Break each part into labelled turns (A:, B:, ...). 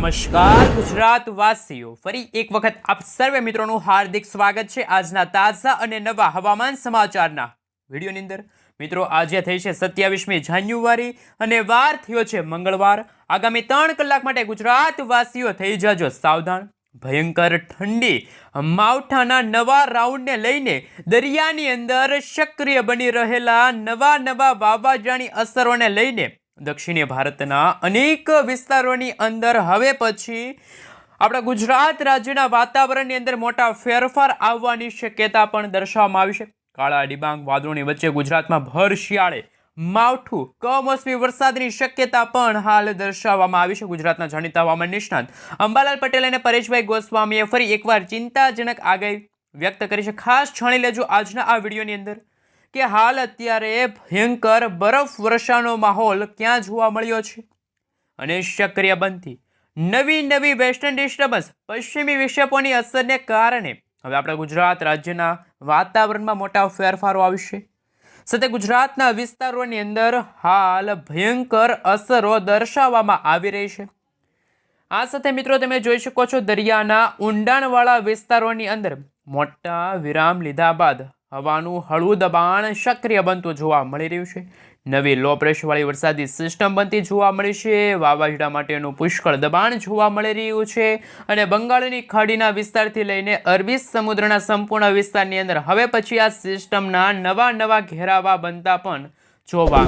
A: નમસ્કાર ગુજરાત વાસીઓ, ફરી એક વખત આપ સર્વે મિત્રોનું હાર્દિક સ્વાગત છે આજના તાજા અને નવા હવામાન સમાચારના વિડીયોની અંદર। મિત્રો, આજે થઈ છે 27મી જાન્યુઆરી અને વાર થયો છે મંગળવાર। આગામી 3 કલાક માટે ગુજરાત વાસીઓ થઈ જાજો સાવધાન। ભયંકર ઠંડી માવઠાના નવા રાઉન્ડને લઈને દરિયાની અંદર સક્રિય બની રહેલા નવા વાવાઝોડાની અસરોને લઈને દક્ષિણીય ભારતના અનેક વિસ્તારોની અંદર હવે પછી આપણા ગુજરાત રાજ્યના વાતાવરણની અંદર મોટા ફેરફાર આવવાની શક્યતા પણ દર્શાવવામાં આવી છે। કાળા ડિબાંગ વાદળોની વચ્ચે ગુજરાતમાં ભર શિયાળે માવઠું કમોસમી વરસાદની શક્યતા પણ હાલ દર્શાવવામાં આવી છે। ગુજરાતના જાણીતા હવામાન નિષ્ણાત અંબાલાલ પટેલ અને પરેશભાઈ ગોસ્વામીએ ફરી એકવાર ચિંતાજનક આગાહી વ્યક્ત કરી છે। ખાસ જાણી લેજો આજના આ વિડીયોની અંદર કે હાલ અત્યારે ભયંકર બરફ વર્ષાનો માહોલ ક્યાં જોવા મળ્યો છે અને સક્રિય બનતી નવી વેસ્ટર્ન ડિસ્ટર્બન્સ પશ્ચિમી વિક્ષેપોની અસરને કારણે હવે આપણા ગુજરાત રાજ્યના વાતાવરણમાં મોટા ફેરફારો આવશે। સાથે ગુજરાતના વિસ્તારોની અંદર હાલ ભયંકર અસરો દર્શાવવામાં આવી રહી છે। આ સાથે મિત્રો તમે જોઈ શકો છો દરિયાના ઊંડાણવાળા વિસ્તારોની અંદર મોટા વિરામ લીધા બાદ હવાનું હળવું દબાણ સક્રિય બનતું જોવા મળી રહ્યું છે। નવી લો પ્રેશરવાળી વરસાદી સિસ્ટમ બનતી જોવા મળી છે। વાવાઝોડા માટેનું પુષ્કળ દબાણ જોવા મળી રહ્યું છે અને બંગાળની ખાડીના વિસ્તારથી લઈને અરબી સમુદ્રના સંપૂર્ણ વિસ્તારની અંદર હવે પછી આ સિસ્ટમના નવા ઘેરાવા બનતા પણ જોવા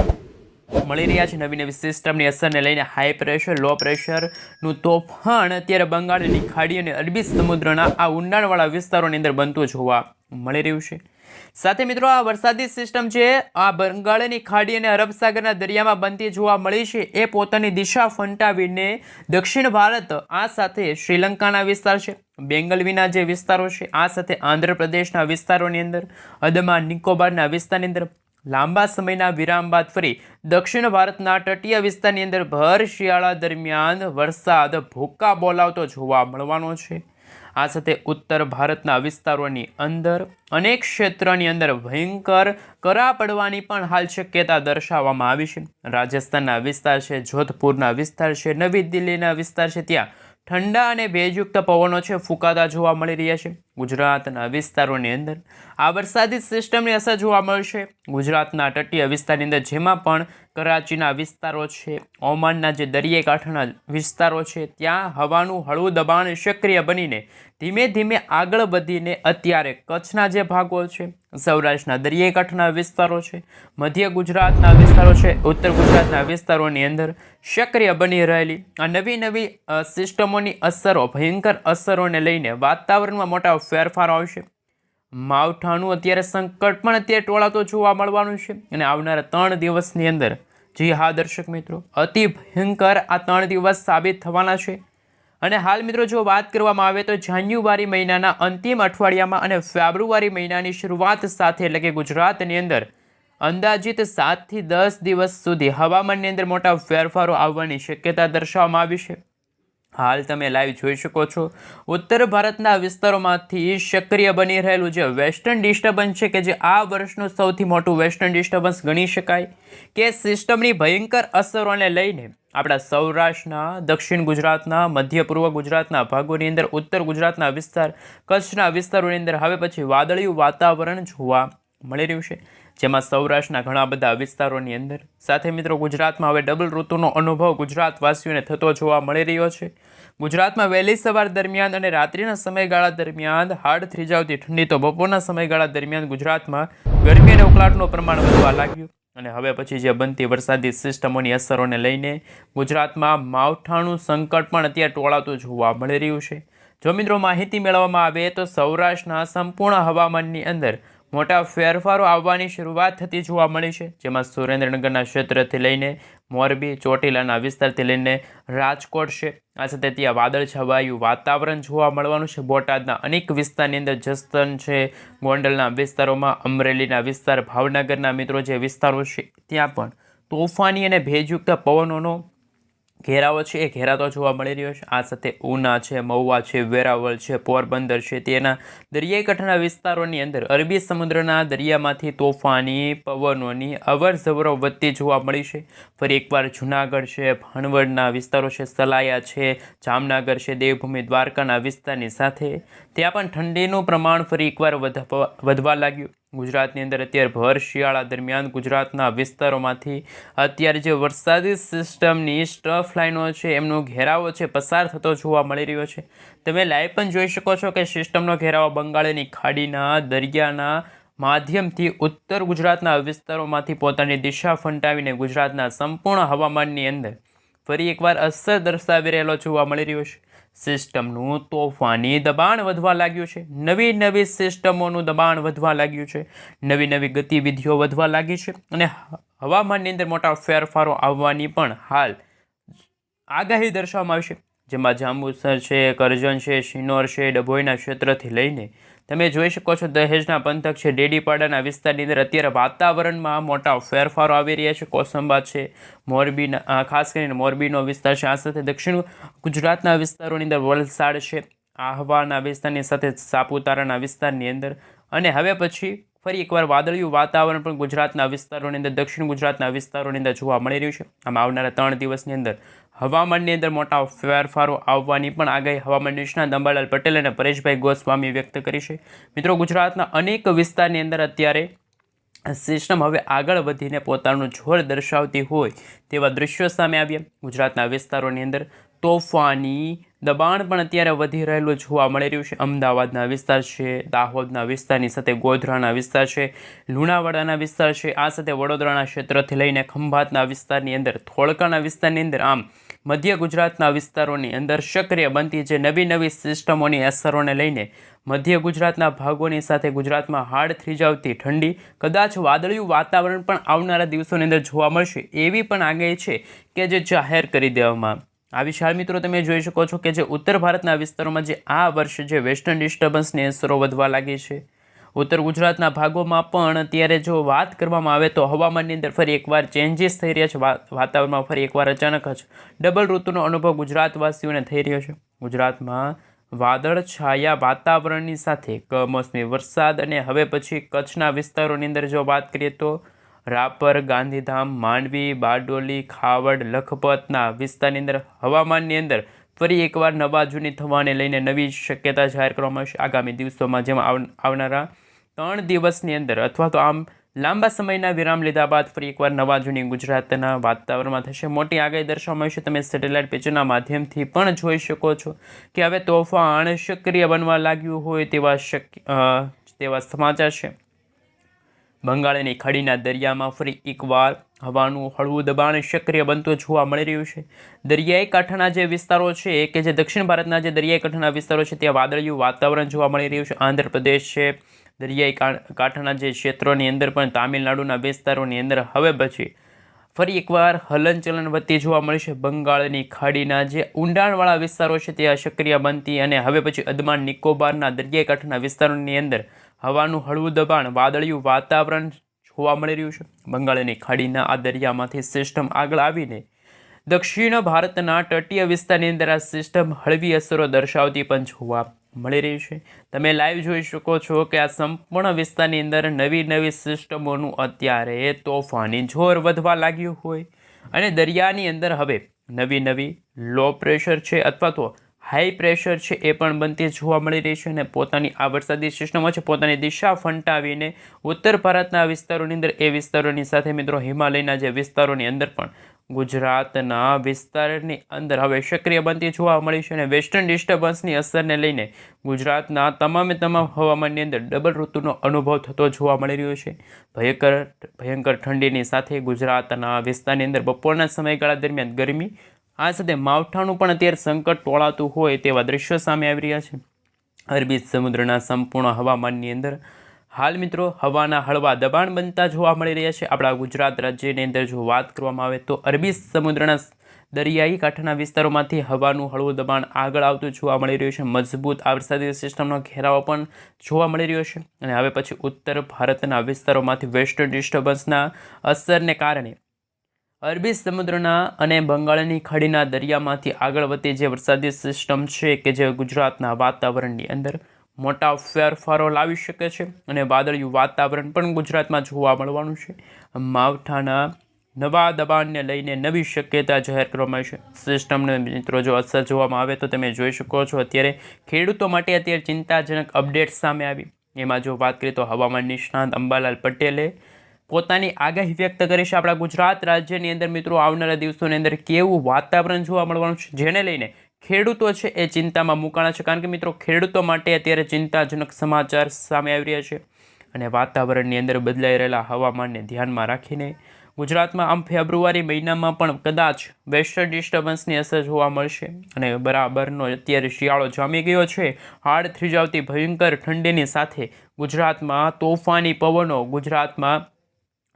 A: મળી રહ્યા છે। નવી સિસ્ટમની અસરને લઈને હાઈ પ્રેશર લો પ્રેશરનું તોફાન અત્યારે બંગાળની ખાડી અને અરબી સમુદ્રના આ ઊંડાણવાળા વિસ્તારોની અંદર બનતું જોવા મળી રહ્યું છે। સાથે મિત્રો આ વરસાદી સિસ્ટમ છે આ બંગાળની ખાડી અને અરબ સાગરના દરિયામાં બનતી જોવા મળી છે એ પોતાની દિશા ફંટાવીને દક્ષિણ ભારત આ સાથે શ્રીલંકાના વિસ્તાર છે બેંગલવીના જે વિસ્તારો છે આ સાથે આંધ્રપ્રદેશના વિસ્તારોની અંદર અંદમાન નિકોબારના વિસ્તારની અંદર લાંબા સમયના વિરામ બાદ ફરી દક્ષિણ ભારતના તટીય વિસ્તારની અંદર ભર શિયાળા દરમિયાન વરસાદ ભૂકા બોલાવતો જોવા મળવાનો છે। આ સાથે ઉત્તર ભારતના વિસ્તારોની અંદર અનેક ક્ષેત્રોની અંદર ભયંકર કરા પડવાની પણ હાલ શક્યતા દર્શાવવામાં આવી છે। રાજસ્થાનના વિસ્તાર છે જોધપુરના વિસ્તાર છે નવી દિલ્હીના વિસ્તાર છે ત્યાં ઠંડા અને ભેજયુક્ત પવનો છે ફૂંકાતા જોવા મળી રહ્યા છે। ગુજરાતના વિસ્તારોની અંદર આ વરસાદી સિસ્ટમની અસર જોવા મળશે। ગુજરાતના તટીય વિસ્તારની અંદર જેમાં પણ કરાચીના વિસ્તારો છે ઓમાનના જે દરિયાઈ કાંઠાના વિસ્તારો છે ત્યાં હવાનું હળવું દબાણ સક્રિય બનીને ધીમે આગળ વધીને અત્યારે કચ્છના જે ભાગો છે સૌરાષ્ટ્રના દરિયાઈ કાંઠાના વિસ્તારો છે મધ્ય ગુજરાતના વિસ્તારો છે ઉત્તર ગુજરાતના વિસ્તારોની અંદર સક્રિય બની રહેલી આ નવી સિસ્ટમોની અસરો ભયંકર અસરોને લઈને વાતાવરણમાં મોટા ફેરફારો આવશે। માવઠાનું અત્યારે સંકટ પણ અત્યારે ટોળાતો જોવા મળવાનું છે અને આવનારા 3 દિવસની અંદર જી હા દર્શક મિત્રો અતિ ભયંકર આ 3 દિવસ સાબિત થવાના છે। અને હાલ મિત્રો જો વાત કરવામાં આવે તો જાન્યુઆરી મહિનાના અંતિમ અઠવાડિયામાં અને ફેબ્રુઆરી મહિનાની શરૂઆત સાથે એટલે કે ગુજરાતની અંદર અંદાજિત 7 થી 10 દિવસ સુધી હવામાનની અંદર મોટા ફેરફારો આવવાની શક્યતા દર્શાવવામાં આવી છે। હાલ તમે લાઈવ જોઈ શકો છો ઉત્તર ભારતના વિસ્તારોમાંથી સક્રિય બની રહેલું જે વેસ્ટર્ન ડિસ્ટર્બન્સ છે કે જે આ વર્ષનું સૌથી મોટું વેસ્ટર્ન ડિસ્ટર્બન્સ ગણી શકાય કે સિસ્ટમની ભયંકર અસરોને લઈને આપણા સૌરાષ્ટ્રના દક્ષિણ ગુજરાતના મધ્ય પૂર્વ ગુજરાતના ભાગોની અંદર ઉત્તર ગુજરાતના વિસ્તાર કચ્છના વિસ્તારોની અંદર હવે પછી વાદળિયું વાતાવરણ જોવા મળી રહ્યું છે જેમાં સૌરાષ્ટ્રના ઘણા બધા વિસ્તારોની અંદર સાથે મિત્રો ગુજરાતમાં હવે ડબલ ઋતુનો અનુભવ ગુજરાતવાસીઓને થતો જોવા મળી રહ્યો છે। ગુજરાતમાં વહેલી સવાર દરમિયાન અને રાત્રિના સમયગાળા દરમિયાન હાડ થીજાવતી ઠંડી તો બપોરના સમયગાળા દરમિયાન ગુજરાતમાં ગરમી અને ઉકળાટનું પ્રમાણ વધવા લાગ્યું અને હવે પછી જે બનતી વરસાદી સિસ્ટમોની અસરોને લઈને ગુજરાતમાં માવઠાનું સંકટ પણ અત્યારે ટોળાતું જોવા મળી રહ્યું છે। જો મિત્રો માહિતી મેળવવામાં આવે તો સૌરાષ્ટ્રના સંપૂર્ણ હવામાનની અંદર મોટા ફેરફારો આવવાની શરૂઆત થતી જોવા મળી છે જેમાં સુરેન્દ્રનગરના ક્ષેત્રથી લઈને મોરબી ચોટીલાના વિસ્તારથી લઈને રાજકોટ છે આ સાથે ત્યાં વાદળછાયું વાતાવરણ જોવા મળવાનું છે। બોટાદના અનેક વિસ્તારની અંદર જસદણ છે ગોંડલના વિસ્તારોમાં અમરેલીના વિસ્તાર ભાવનગરના મિત્રો જે વિસ્તારો છે ત્યાં પણ તોફાની અને ભેજયુક્ત પવનોનો ઘેરાવો છે એ ઘેરાતો જોવા મળી રહ્યો છે. આ સાથે ઉના છે, મહુવા છે, વેરાવળ છે, પોરબંદર છે, તેના દરિયાઈ કાંઠાના વિસ્તારોની અંદર અરબી સમુદ્રના દરિયામાંથી તોફાની પવનોની અવરજવરો વધતી જોવા મળી છે. ફરી એકવાર જૂનાગઢ છે, ભાણવડના વિસ્તારો છે, સલાયા છે, જામનગર છે, દેવભૂમિ દ્વારકાના વિસ્તારની સાથે ત્યાં પણ ઠંડીનું પ્રમાણ ફરી એકવાર વધવા લાગ્યું. ગુજરાતની અંદર અત્યારે ભર શિયાળા દરમિયાન ગુજરાતના વિસ્તારોમાંથી અત્યારે જે વરસાદી સિસ્ટમની સ્ટફ લાઈનો છે એમનો ઘેરાવો છે પસાર થતો જોવા મળી રહ્યો છે. તમે લાઈવ પણ જોઈ શકો છો કે સિસ્ટમનો ઘેરાવો બંગાળની ખાડીના દરિયાના માધ્યમથી ઉત્તર ગુજરાતના વિસ્તારોમાંથી પોતાની દિશા ફંટાવીને ગુજરાતના સંપૂર્ણ હવામાનની અંદર ફરી એકવાર અસર દર્શાવી રહેલો જોવા મળી રહ્યો છે. સિસ્ટમનું તોફાની દબાણ વધવા લાગ્યું છે. નવી સિસ્ટમોનું દબાણ વધવા લાગ્યું છે. નવી ગતિવિધિઓ વધવા લાગી છે અને હવામાનની અંદર મોટા ફેરફારો આવવાની પણ હાલ આગાહી દર્શાવવામાં આવી છે. જેમાં જાંબુસર છે, કરજણ છે, શિનોર છે, ડભોઈના ક્ષેત્રથી લઈને તમે જોઈ શકો છો દહેજના પંથક છે, ડેડીપાડાના વિસ્તારની અંદર અત્યારે વાતાવરણમાં મોટા ફેરફારો આવી રહ્યા છે. કોસંબા છે, મોરબીના ખાસ કરીને મોરબીનો વિસ્તાર છે, આ સાથે દક્ષિણ ગુજરાતના વિસ્તારોની અંદર વલસાડ છે, આહવાના વિસ્તારની સાથે સાપુતારાના વિસ્તારની અંદર અને હવે પછી ફરી એકવાર વાદળિયું વાતાવરણ પણ ગુજરાતના વિસ્તારોની અંદર દક્ષિણ ગુજરાતના વિસ્તારોની અંદર જોવા મળી રહ્યું છે. આમાં આવનારા 3 દિવસની અંદર હવામાનની અંદર મોટા ફેરફારો આવવાની પણ આગાહી હવામાન નિષ્ણાત અંબાલાલ પટેલ અને પરેશભાઈ ગોસ્વામી વ્યક્ત કરી છે. મિત્રો, ગુજરાતના અનેક વિસ્તારની અંદર અત્યારે સિસ્ટમ હવે આગળ વધીને પોતાનું જોર દર્શાવતી હોય તેવા દૃશ્યો સામે આવ્યા. ગુજરાતના વિસ્તારોની અંદર તોફાની દબાણ પણ અત્યારે વધી રહેલું જોવા મળી રહ્યું છે. અમદાવાદના વિસ્તાર છે, દાહોદના વિસ્તારની સાથે ગોધરાના વિસ્તાર છે, લુણાવાડાના વિસ્તાર છે, આ સાથે વડોદરાના ક્ષેત્રથી લઈને ખંભાતના વિસ્તારની અંદર, ધોળકાના વિસ્તારની અંદર, આમ મધ્ય ગુજરાતના વિસ્તારોની અંદર સક્રિય બનતી જે નવી સિસ્ટમોની અસરોને લઈને મધ્ય ગુજરાતના ભાગોની સાથે ગુજરાતમાં હાડ થીજાવતી ઠંડી, કદાચ વાદળિયું વાતાવરણ પણ આવનારા દિવસોની અંદર જોવા મળશે એવી પણ આગાહી છે કે જે જાહેર કરી દેવામાં આ વિશાળ મિત્રો તમે જોઈ શકો છો કે જે ઉત્તર ભારતના વિસ્તારોમાં જે આ વર્ષે જે વેસ્ટર્ન ડિસ્ટર્બન્સની અસરો વધવા લાગી છે. ઉત્તર ગુજરાતના ભાગોમાં પણ અત્યારે જો વાત કરવામાં આવે તો હવામાનની અંદર ફરી એકવાર ચેન્જીસ થઈ રહ્યા છે. વાતાવરણમાં ફરી એકવાર અચાનક જ ડબલ ઋતુનો અનુભવ ગુજરાતવાસીઓને થઈ રહ્યો છે. ગુજરાતમાં વાદળ છાયા વાતાવરણની સાથે કમોસમી વરસાદ અને હવે પછી કચ્છના વિસ્તારોની અંદર જો વાત કરીએ તો રાપર, ગાંધીધામ, માંડવી, બારડોલી, ખાવડ, લખપતના વિસ્તારની અંદર હવામાનની અંદર ફરી એકવાર નવા જૂની થવાને લઈને નવી શક્યતા જાહેર કરવામાં આવશે આગામી દિવસોમાં. જેમાં આવનારા 3 દિવસની અંદર અથવા તો આમ લાંબા સમયના વિરામ લીધા બાદ ફરી એકવાર નવા જૂની ગુજરાતના વાતાવરણમાં થશે. મોટી આગાહી દર્શાવવામાં આવશે. તમે સેટેલાઇટ પિક્ચરના માધ્યમથી પણ જોઈ શકો છો કે હવે તોફાન સક્રિય બનવા લાગ્યું હોય તેવા સમાચાર છે. બંગાળની ખાડીના દરિયામાં ફરી એકવાર હવાનું હળવું દબાણ સક્રિય બનતું જોવા મળી રહ્યું છે. દરિયાઈ કાંઠાના જે વિસ્તારો છે કે જે દક્ષિણ ભારતના જે દરિયાઈ કાંઠાના વિસ્તારો છે ત્યાં વાદળિયું વાતાવરણ જોવા મળી રહ્યું છે. આંધ્રપ્રદેશ છે, દરિયાઈ કાંઠાના જે ક્ષેત્રોની અંદર પણ તામિલનાડુના વિસ્તારોની અંદર હવે પછી ફરી એકવાર હલનચલન વધતી જોવા મળશે. બંગાળની ખાડીના જે ઊંડાણવાળા વિસ્તારો છે ત્યાં સક્રિય બનતી અને હવે પછી અંદમાન નિકોબારના દરિયાઈ કાંઠાના વિસ્તારોની અંદર હવાનું હળવું દબાણ વાદળિયું વાતાવરણ જોવા મળી રહ્યું છે. બંગાળની ખાડીના આ દરિયામાંથી સિસ્ટમ આગળ આવીને દક્ષિણ ભારતના તટીય વિસ્તારની અંદર આ સિસ્ટમ હળવી અસરો દર્શાવતી પણ જોવા મળી રહી છે. તમે લાઈવ જોઈ શકો છો કે આ સંપૂર્ણ વિસ્તારની અંદર નવી સિસ્ટમોનું અત્યારે તોફાની જોર વધવા લાગ્યું હોય અને દરિયાની અંદર હવે નવી લો પ્રેશર છે અથવા તો હાઈ પ્રેશર છે એ પણ બનતી જોવા મળી રહી છે અને પોતાની આ વરસાદી સિસ્ટમો છે પોતાની દિશા ફંટાવીને ઉત્તર ભારતના વિસ્તારોની અંદર એ વિસ્તારોની સાથે મિત્રો હિમાલયના જે વિસ્તારોની અંદર પણ ગુજરાતના વિસ્તારની અંદર હવે સક્રિય બનતી જોવા મળી છે અને વેસ્ટર્ન ડિસ્ટર્બન્સની અસરને લઈને ગુજરાતના તમામ હવામાનની અંદર ડબલ ઋતુનો અનુભવ થતો જોવા મળી રહ્યો છે. ભયંકર ઠંડીની સાથે ગુજરાતના વિસ્તારની અંદર બપોરના સમયગાળા દરમિયાન ગરમી આ સાથે માવઠાનું પણ અત્યારે સંકટ ટોળાતું હોય તેવા દ્રશ્યો સામે આવી રહ્યા છે. અરબી સમુદ્રના સંપૂર્ણ હવામાનની અંદર હાલ મિત્રો હવાના હળવા દબાણ બનતા જોવા મળી રહ્યા છે. આપણા ગુજરાત રાજ્યની અંદર જો વાત કરવામાં આવે તો અરબી સમુદ્રના દરિયાઈ કાંઠાના વિસ્તારોમાંથી હવાનું હળવું દબાણ આગળ આવતું જોવા મળી રહ્યું છે. મજબૂત વરસાદી સિસ્ટમનો ઘેરાવો પણ જોવા મળી રહ્યો છે અને હવે પછી ઉત્તર ભારતના વિસ્તારોમાંથી વેસ્ટર્ન ડિસ્ટર્બન્સના અસરને કારણે અરબી સમુદ્રના અને બંગાળની ખાડીના દરિયામાંથી આગળ વધતી જે વરસાદી સિસ્ટમ છે કે જે ગુજરાતના વાતાવરણની અંદર મોટા ફેરફારો લાવી શકે છે અને વાદળિયું વાતાવરણ પણ ગુજરાતમાં જોવા મળવાનું છે. માવઠાના નવા દબાણને લઈને નવી શક્યતા જાહેર કરવામાં આવી છે. સિસ્ટમને મિત્રો જો અસર જોવામાં આવે તો તમે જોઈ શકો છો અત્યારે ખેડૂતો માટે અત્યારે ચિંતાજનક અપડેટ સામે આવી. એમાં જો વાત કરીએ તો હવામાન નિષ્ણાત અંબાલાલ પટેલે પોતાની આગાહી વ્યક્ત કરી છે આપણા ગુજરાત રાજ્યની અંદર મિત્રો આવનારા દિવસોની અંદર કેવું વાતાવરણ જોવા મળવાનું છે, જેને લઈને ખેડૂતો છે એ ચિંતામાં મુકાણા છે. કારણ કે મિત્રો ખેડૂતો માટે અત્યારે ચિંતાજનક સમાચાર સામે આવી રહ્યા છે અને વાતાવરણની અંદર બદલાઈ રહેલા હવામાનને ધ્યાનમાં રાખીને ગુજરાતમાં આમ ફેબ્રુઆરી મહિનામાં પણ કદાચ વેસ્ટર્ન ડિસ્ટર્બન્સની અસર જોવા મળશે અને બરાબરનો અત્યારે શિયાળો જામી ગયો છે. હાડ થીજાવતી ભયંકર ઠંડીની સાથે ગુજરાતમાં તોફાની પવનો, ગુજરાતમાં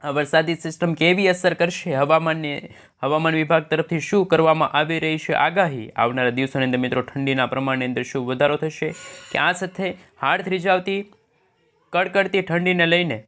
A: વરસાદી સિસ્ટમ કેવી અસર કરશે, હવામાન વિભાગ તરફથી શું કરવામાં આવી રહી છે આગાહી, આવનારા દિવસોની અંદર મિત્રો ઠંડીના પ્રમાણની અંદર શું વધારો થશે કે આ સાથે હાડ થીજાવતી કડકડતી ઠંડીને લઈને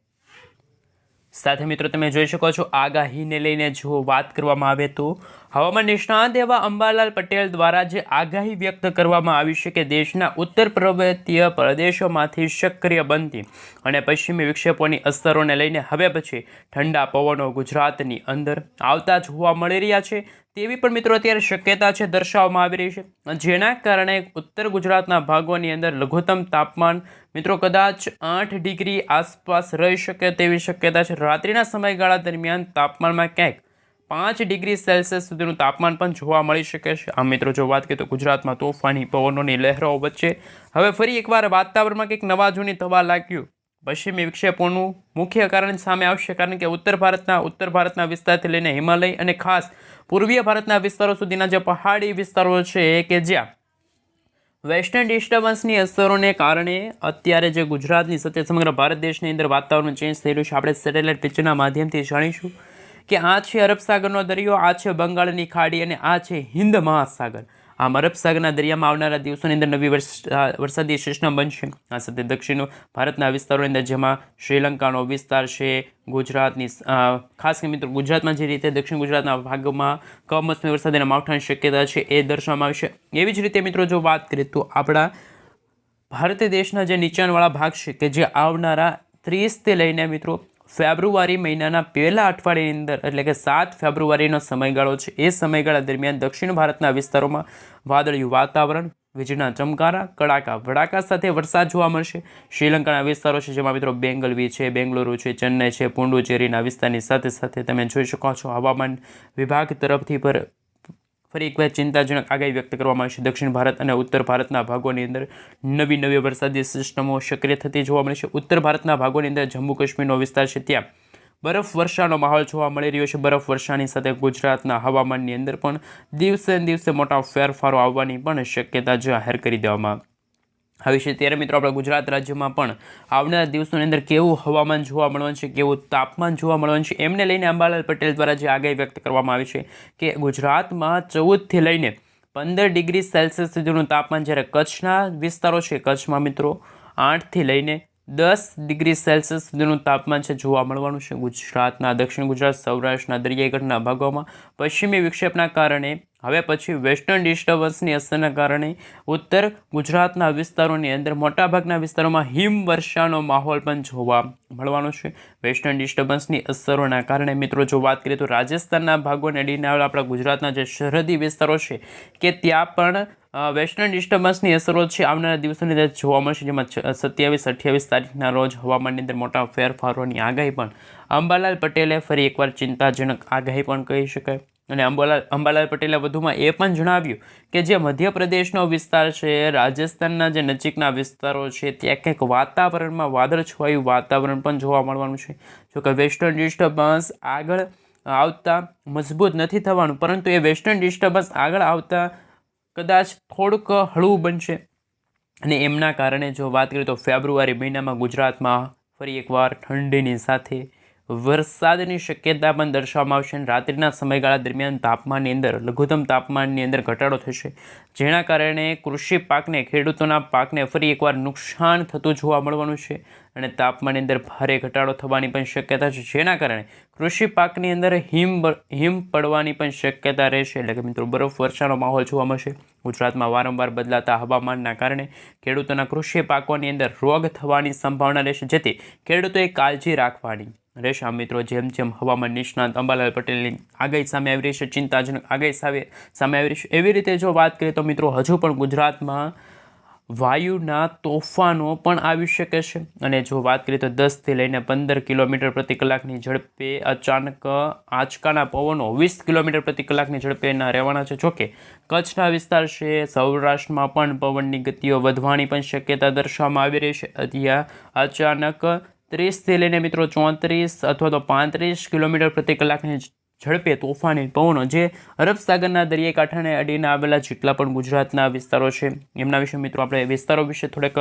A: સાથે મિત્રો તમે જોઈ શકો છો આગાહીને લઈને જો વાત કરવામાં આવે તો હવામાન નિષ્ણાત એવા અંબાલાલ પટેલ દ્વારા જે આગાહી વ્યક્ત કરવામાં આવી છે કે દેશના ઉત્તર પર્વતીય પ્રદેશોમાંથી સક્રિય બનતી અને પશ્ચિમી વિક્ષેપોની અસરોને લઈને હવે પછી ઠંડા પવનો ગુજરાતની અંદર આવતા જોવા મળી રહ્યા છે તેવી પણ મિત્રો અત્યારે શક્યતા છે દર્શાવવામાં આવી રહી છે, જેના કારણે ઉત્તર ગુજરાતના ભાગોની અંદર લઘુત્તમ તાપમાન મિત્રો કદાચ 8 ડિગ્રી આસપાસ રહી શકે તેવી શક્યતા છે. રાત્રિના સમયગાળા દરમિયાન તાપમાનમાં ક્યાંક 5 ડિગ્રી સેલ્સિયસ સુધીનું તાપમાન પણ જોવા મળી શકે છે. આ મિત્રો જો વાત કરીએ તો ગુજરાતમાં તોફાની પવનોની લહેરો વચ્ચે હવે ફરી એકવાર વાતાવરણમાં કંઈક નવા જૂની થવા લાગ્યું. પશ્ચિમી વિક્ષેપોનું મુખ્ય કારણ સામે આવશે, કારણ કે ઉત્તર ભારતના વિસ્તારથી લઈને હિમાલય અને ખાસ પૂર્વીય ભારતના વિસ્તારો સુધીના જે પહાડી વિસ્તારો છે કે જ્યાં વેસ્ટર્ન ડિસ્ટર્બન્સની અસરોને કારણે અત્યારે જે ગુજરાતની સાથે સમગ્ર ભારત દેશની અંદર વાતાવરણ ચેન્જ થઈ રહ્યું છે. આપણે સેટેલાઇટ પિક્ચરના માધ્યમથી જાણીશું કે આ છે અરબ સાગરનો દરિયો, આ છે બંગાળની ખાડી અને આ છે હિન્દ મહાસાગર. આમ અરબ સાગરના દરિયામાં આવનારા દિવસોની અંદર નવી વરસાદી સિસ્ટમ બનશે. આ સાથે દક્ષિણ ભારતના વિસ્તારોની અંદર જેમાં શ્રીલંકાનો વિસ્તાર છે, ગુજરાતની ખાસ કરીને મિત્રો ગુજરાતમાં જે રીતે દક્ષિણ ગુજરાતના ભાગમાં કમોસમી વરસાદ અને માવઠાની શક્યતા છે એ દર્શાવવામાં આવશે. એવી જ રીતે મિત્રો જો વાત કરીએ તો આપણા ભારત દેશના જે નીચાણવાળા ભાગ છે કે જે આવનારા 30થી લઈને મિત્રો ફેબ્રુઆરી મહિનાના પહેલા અઠવાડિયાની અંદર એટલે કે 7 ફેબ્રુઆરીનો સમયગાળો છે, એ સમયગાળા દરમિયાન દક્ષિણ ભારતના વિસ્તારોમાં વાદળિયું વાતાવરણ, વીજળીના ચમકારા, કડાકા ભડાકા સાથે વરસાદ જોવા મળશે. શ્રીલંકાના વિસ્તારો છે જેમાં મિત્રો બેંગલવી છે, બેંગલુરુ છે, ચેન્નઈ છે, પુડુચેરીના વિસ્તારની સાથે સાથે તમે જોઈ શકો છો હવામાન વિભાગ તરફથી ફરી એકવાર ચિંતાજનક આગાહી વ્યક્ત કરવામાં આવશે. દક્ષિણ ભારત અને ઉત્તર ભારતના ભાગોની અંદર નવી વરસાદી સિસ્ટમો સક્રિય થતી જોવા મળશે. ઉત્તર ભારતના ભાગોની અંદર જમ્મુ કાશ્મીરનો વિસ્તાર છે ત્યાં બરફ વર્ષાનો માહોલ જોવા મળી રહ્યો છે. બરફ વર્ષાની સાથે ગુજરાતના હવામાનની અંદર પણ દિવસે ને દિવસે મોટા ફેરફારો આવવાની પણ શક્યતા જાહેર કરી દેવામાં આવી છે. ત્યારે મિત્રો આપણા ગુજરાત રાજ્યમાં પણ આવનારા દિવસોની અંદર કેવું હવામાન જોવા મળવાનું છે, કેવું તાપમાન જોવા મળવાનું છે, એમને લઈને અંબાલાલ પટેલ દ્વારા જે આગાહી વ્યક્ત કરવામાં આવી છે કે ગુજરાતમાં 14થી લઈને 15 ડિગ્રી સેલ્સિયસ સુધીનું તાપમાન, જ્યારે કચ્છના વિસ્તારો છે કચ્છમાં મિત્રો 8થી લઈને 10 ડિગ્રી સેલ્સિયસ સુધીનું તાપમાન છે જોવા મળવાનું છે. ગુજરાતના દક્ષિણ ગુજરાત, સૌરાષ્ટ્રના દરિયાઈ કાંઠાના ભાગોમાં પશ્ચિમી વિક્ષેપના કારણે હવે પછી વેસ્ટર્ન ડિસ્ટર્બન્સની અસરના કારણે ઉત્તર ગુજરાતના વિસ્તારોની અંદર મોટાભાગના વિસ્તારોમાં હિમવર્ષાનો માહોલ પણ જોવા મળવાનો છે. વેસ્ટર્ન ડિસ્ટર્બન્સની અસરોના કારણે મિત્રો જો વાત કરીએ તો રાજસ્થાનના ભાગોને અડીને આવેલા આપણા ગુજરાતના જે સરહદી વિસ્તારો છે કે ત્યાં પણ વેસ્ટર્ન ડિસ્ટર્બન્સની અસરો છે આવનારા દિવસોની અંદર જોવા મળશે, જેમાં 27-28 તારીખના રોજ હવામાનની અંદર મોટા ફેરફારોની આગાહી પણ અંબાલાલ પટેલે ફરી એકવાર ચિંતાજનક આગાહી પણ કહી શકાય. અને અંબાલાલ પટેલે વધુમાં એ પણ જણાવ્યું કે જે મધ્યપ્રદેશનો વિસ્તાર છે, રાજસ્થાનના જે નજીકના વિસ્તારો છે ત્યાં કંઈક વાતાવરણમાં વાદળછવાયું વાતાવરણ પણ જોવા મળવાનું છે. જોકે વેસ્ટર્ન ડિસ્ટર્બન્સ આગળ આવતા મજબૂત નથી થવાનું, પરંતુ એ વેસ્ટર્ન ડિસ્ટર્બન્સ આગળ આવતા કદાચ થોડુંક હળવું બનશે અને એમના કારણે જો વાત કરીએ તો ફેબ્રુઆરી મહિનામાં ગુજરાતમાં ફરી એકવાર ઠંડીની સાથે વરસાદની શક્યતા પણ દર્શાવવામાં આવશે અને રાત્રિના સમયગાળા દરમિયાન તાપમાનની અંદર લઘુત્તમ તાપમાનની અંદર ઘટાડો થશે, જેના કારણે કૃષિ પાકને, ખેડૂતોના પાકને ફરી એકવાર નુકસાન થતું જોવા મળવાનું છે અને તાપમાનની અંદર ભારે ઘટાડો થવાની પણ શક્યતા છે, જેના કારણે કૃષિ પાકની અંદર હિમ પડવાની પણ શક્યતા રહેશે, એટલે કે મિત્રો બરફ વર્ષાનો માહોલ જોવા મળશે. ગુજરાતમાં વારંવાર બદલાતા હવામાનના કારણે ખેડૂતોના કૃષિ પાકોની અંદર રોગ થવાની સંભાવના રહેશે, જેથી ખેડૂતોએ કાળજી રાખવાની રહેશે. મિત્રો જેમ જેમ હવામાન નિષ્ણાત અંબાલાલ પટેલની આગાહી સામે આવી રહી છે, ચિંતાજનક આગાહી સામે આવી રહી છે, એવી રીતે જો વાત કરીએ તો મિત્રો હજુ પણ ગુજરાતમાં વાયુના તોફાનો પણ આવી શકે છે અને જો વાત કરીએ તો 10થી લઈને 15 કિલોમીટર પ્રતિ કલાકની ઝડપે અચાનક આંચકાના પવનો 20 કિલોમીટર પ્રતિ કલાકની ઝડપેના રહેવાના છે. જોકે કચ્છના વિસ્તાર છે, સૌરાષ્ટ્રમાં પણ પવનની ગતિઓ વધવાની પણ શક્યતા દર્શાવવામાં આવી રહી છે. ત્યાં અચાનક 30થી લઈને મિત્રો 34 અથવા તો 35 કિલોમીટર પ્રતિ કલાકની ઝડપે તોફાની પવનો જે અરબ સાગરના દરિયાઈ કાંઠાને અડીને આવેલા જેટલા પણ ગુજરાતના વિસ્તારો છે એમના વિશે મિત્રો આપણે વિસ્તારો વિશે થોડીક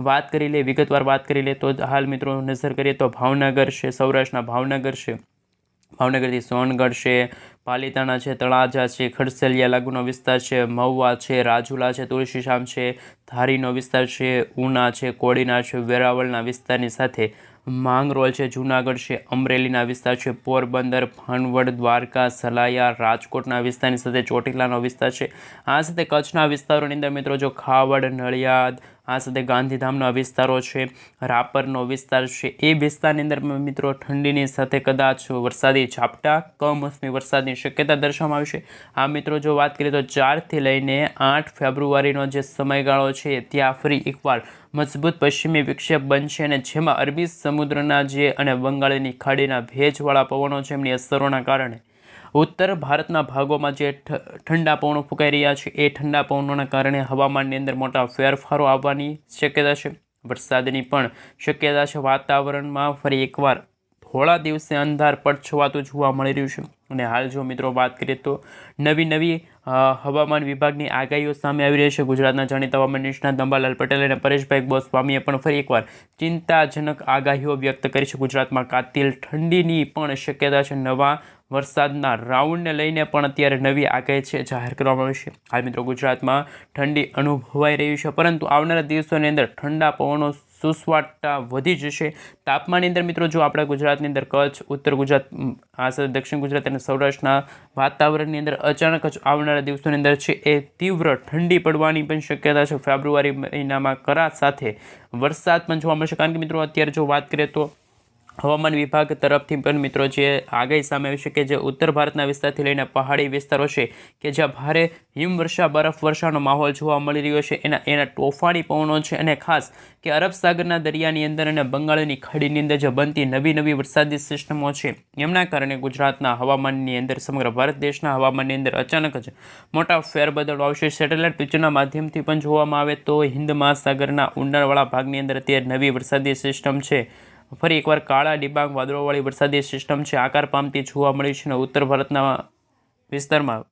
A: વાત કરી લઈએ, વિગતવાર વાત કરી લઈએ. તો હાલ મિત્રો નજર કરીએ તો ભાવનગર છે, સૌરાષ્ટ્રના ભાવનગર છે, ભાવનગરથી સોનગઢ છે, પાલીતાણા છે, તળાજા છે, ખડસલિયા લાગુનો વિસ્તાર છે, મહુવા છે, રાજુલા છે, તુલસીશામ છે, ધારીનો વિસ્તાર છે, ઉના છે, કોડીનાર છે, વેરાવળના વિસ્તારની સાથે માંગરોળ છે, જૂનાગઢ છે, અમરેલીના વિસ્તાર છે, પોરબંદર, ભાનવડ, દ્વારકા, સલાયા, રાજકોટના વિસ્તારની સાથે ચોટીલાનો વિસ્તાર છે. આ સાથે કચ્છના વિસ્તારોની અંદર મિત્રો જો ખાવડ, નડિયાદ, આ સાથે ગાંધીધામના વિસ્તારો છે, રાપરનો વિસ્તાર છે, એ વિસ્તારની અંદર મિત્રો ઠંડીની સાથે કદાચ વરસાદી ઝાપટા, કમોસમી વરસાદની શક્યતા દર્શાવવામાં આવી છે. આ મિત્રો જો વાત કરીએ તો 4થી લઈને 8 ફેબ્રુઆરીનો જે સમયગાળો છે ત્યાં ફરી એકવાર મજબૂત પશ્ચિમી વિક્ષેપ બનશે અને જેમાં અરબી સમુદ્રના જે અને બંગાળની ખાડીના ભેજવાળા પવનો છે એમની અસરોના કારણે ઉત્તર ભારતના ભાગોમાં જે ઠંડા પવનો ફૂંકાઈ રહ્યા છે એ ઠંડા પવનોના કારણે હવામાનની અંદર મોટા ફેરફારો આવવાની શક્યતા છે, વરસાદની પણ શક્યતા છે. વાતાવરણમાં ફરી એકવાર થોડા દિવસે અંધારપટ છવાતું જોવા મળી રહ્યું છે અને હાલ જો મિત્રો વાત કરીએ તો નવી હવામાન વિભાગની આગાહીઓ સામે આવી રહી છે. ગુજરાતના જાણીતા હવામાન નિષ્ણાત અંબાલાલ પટેલ અને પરેશભાઈ ગોસ્વામીએ પણ ફરી એકવાર ચિંતાજનક આગાહીઓ વ્યક્ત કરી છે. ગુજરાતમાં કાતિલ ઠંડીની પણ શક્યતા છે. નવા વરસાદના રાઉન્ડને લઈને પણ અત્યારે નવી આગાહી છે જાહેર કરવામાં આવી છે. હાલ મિત્રો ગુજરાતમાં ઠંડી અનુભવાઈ રહી છે, પરંતુ આવનારા દિવસોની અંદર ઠંડા પવનો સુસવાટા વધી જશે. તાપમાનની અંદર મિત્રો જો આપણા ગુજરાતની અંદર કચ્છ, ઉત્તર ગુજરાત, આ સાથે દક્ષિણ ગુજરાત અને સૌરાષ્ટ્રના વાતાવરણની અંદર અચાનક જ આવનારા દિવસોની અંદર છે એ તીવ્ર ઠંડી પડવાની પણ શક્યતા છે. ફેબ્રુઆરી મહિનામાં કરા સાથે વરસાદ પણ જોવા મળશે, કારણ કે મિત્રો અત્યારે જો વાત કરીએ તો હવામાન વિભાગ તરફથી પણ મિત્રો જે આગાહી સામે આવી છે કે જે ઉત્તર ભારતના વિસ્તારથી લઈને પહાડી વિસ્તારો છે કે જ્યાં ભારે હિમવર્ષા, બરફ વર્ષાનો માહોલ જોવા મળી રહ્યો છે એના તોફાની પવનો છે અને ખાસ કે અરબ સાગરના દરિયાની અંદર અને બંગાળની ખાડીની અંદર જે બનતી નવી વરસાદી સિસ્ટમો છે એમના કારણે ગુજરાતના હવામાનની અંદર, સમગ્ર ભારત દેશના હવામાનની અંદર અચાનક જ મોટા ફેરબદલ આવશે. સેટેલાઇટ પિક્ચરના માધ્યમથી પણ જોવામાં આવે તો હિન્દ મહાસાગરના ઊંડાણવાળા ભાગની અંદર અત્યારે નવી વરસાદી સિસ્ટમ છે ફરી એકવાર કાળા ડિબાંગ વાદળોવાળી વરસાદી સિસ્ટમ છે આકાર પામતી જોવા મળી છે અને ઉત્તર ભારતના વિસ્તારમાં